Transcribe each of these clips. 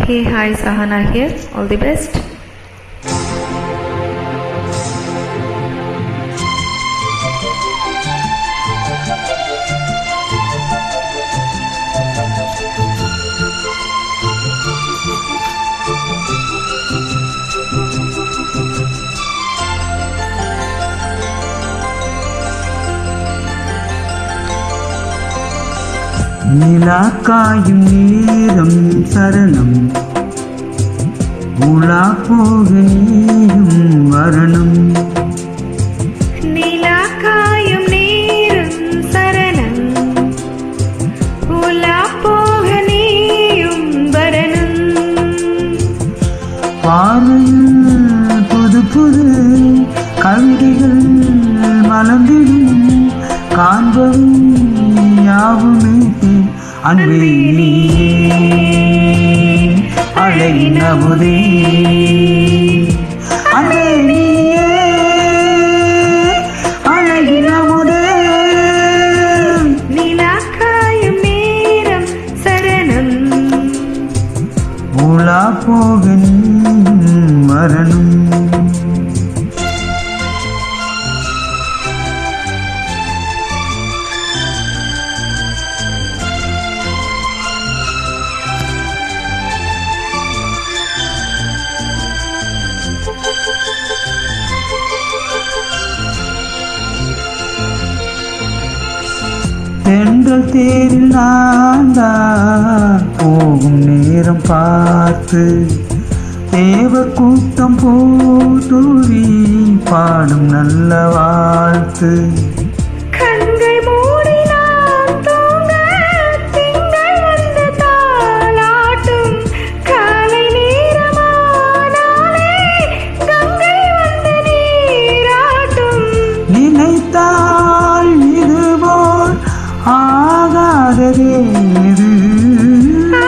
Okay, hi Sahana here. All the best. நிலாக்காயும் நேரம் சரணம் உலா போக நீயும் வரணும். நிலாக்காயும் நேரம் சரணம் உலா போக நீயும் வரணும். பார்வையில் புது புது கவிதைகள் மலர்ந்திடும் காண்பவை யாவுமே அன்பே நீயே அழகின் அமுதே அன்பே நீயே அழகின் அமுதே. நிலாக்காயும் நேரம் சரணம் உலா போக நீயும் வரணும். தென்றல் தேரில் நான் தான் போகும் நேரம் பார்த்து தேவ கூட்டம் போதூரி பாடும் நல்ல வாழ்த்து. கண்கள் மூடி நான் தூங்க திங்கள் வந்து தாளாட்டும் காலை நேரமானாலே கங்கை வந்து நீராட்டும். நினைத்தால் இதுபோல் ஆகாததேது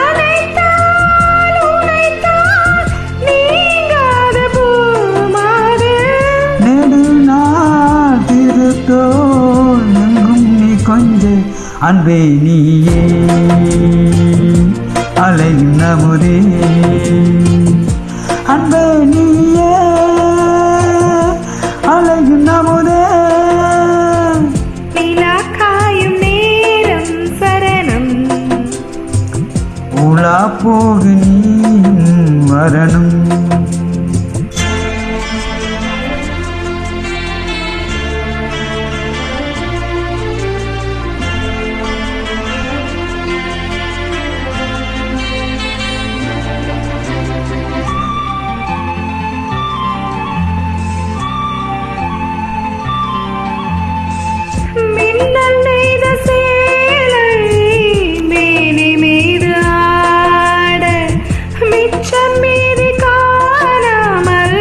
அனைத்தால் உனைத்தால் நீங்காத பூமாது. நெடுநாள் திருத்தோள் எங்கும் நீ கொஞ்ச அன்பே நீயே அலையும் அமுதே அன்பே நீயே அலையும் அமுதே. நிலாக்காயும் நேரம் சரணம் உலா போக நீயும் வரணும். மின்னல் நெய்த சேலை மேனி மீது ஆட மிச்சம் மீதி காணாமல்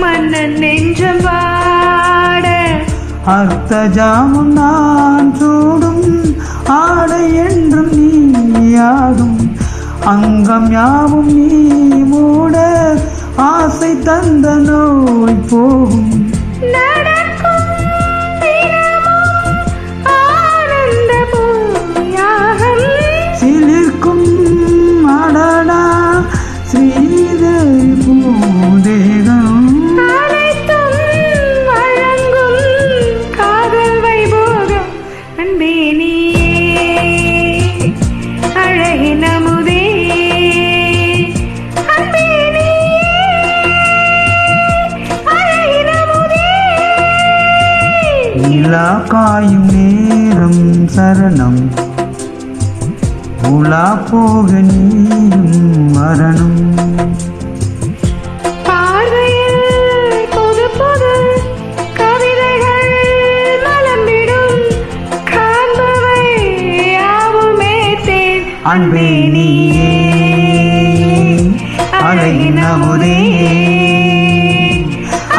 மன்னன் நெஞ்சம் வாட. அர்த்த ஜாமும் நான் சூடும் ஆடை என்றும் நீயாடும் அங்கம் யாவும் நீ மூட ஆசை தந்த நோய் போகும். நடக்கும் தினமும் ஆனந்த பூயாகம் சிலிர்க்கும் அடடா ஸ்ரீதேவி பூதேகம். அனைத்தும் வழங்கும் காதல் வைபோகம் அன்பே நீயே அழகின் அமுதே அன்பே நீயே அழகின் அமுதே. நிலா காயும் நேரம் சரணம் உலா போக நீயும் வரணும். பார்வையில் புது புது கவிதைகள் மலர்ந்திடும் காண்பவை யாவுமே தேன் அன்பே நீயே அழகின் அமுதே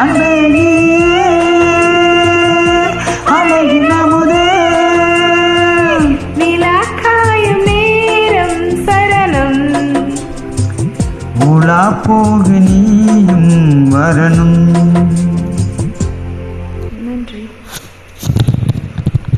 அன்பே நீயே அழகின் அமுதே. நிலாக்காயும் நேரம் சரணம் உலா போக நீயும் வரணும்.